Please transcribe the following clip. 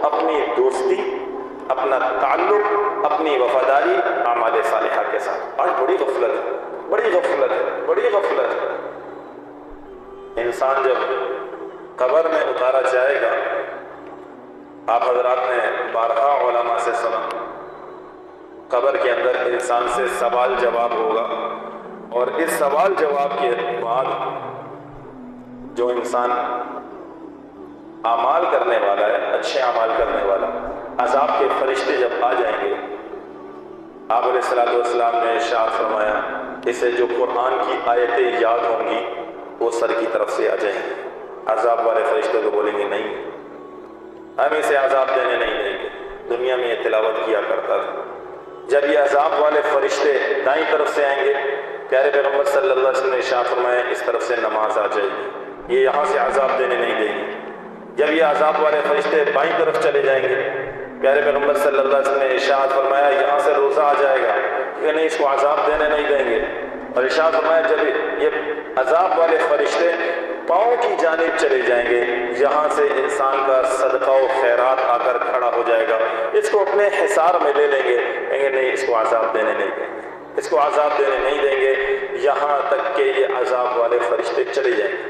اپنی دوستی، اپنا تعلق، اپنی وفاداری اعمال صالحہ کے ساتھ۔ آج بڑی غفلت ہے، بڑی غفلت ہے، بڑی غفلت ہے۔ انسان جب قبر میں اتارا جائے گا، آپ حضرات نے بارہا علماء سے سنا، قبر کے اندر انسان سے سوال جواب ہوگا، اور اس سوال جواب کے بعد جو انسان اعمال کرنے والا ہے، اچھے اعمال کرنے والا، عذاب کے فرشتے جب آ جائیں گے، آپ علیہ الصلوۃ والسلام نے ارشاد فرمایا اسے جو قرآن کی آیتیں یاد ہوں گی وہ سر کی طرف سے آ جائیں گے۔ عذاب والے فرشتے کو بولیں گے نہیں، ہم اسے عذاب دینے نہیں دیں گے، دنیا میں یہ تلاوت کیا کرتا تھا۔ جب یہ عذاب والے فرشتے دائیں طرف سے آئیں گے، پیارے پیغمبر صلی اللہ علیہ وسلم نے ارشاد فرمایا اس طرف سے نماز آ جائے گی، یہ یہاں سے عذاب دینے نہیں دیں گے۔ جب یہ عذاب والے فرشتے بائیں طرف چلے جائیں گے، پیارے پیغمبر صلی اللہ علیہ وسلم نے ارشاد فرمایا یہاں سے روزہ آ جائے گا، کہ نہیں اس کو عذاب دینے نہیں دیں گے۔ اور ارشاد فرمایا جب یہ عذاب والے فرشتے پاؤں کی جانب چلے جائیں گے، یہاں سے انسان کا صدقہ و خیرات آ کر کھڑا ہو جائے گا، اس کو اپنے حصار میں لے لیں گے، کہیں گے نہیں اس کو عذاب دینے نہیں دیں گے، اس کو عذاب دینے نہیں دیں گے، یہاں تک کہ یہ عذاب والے فرشتے چلے جائیں گے۔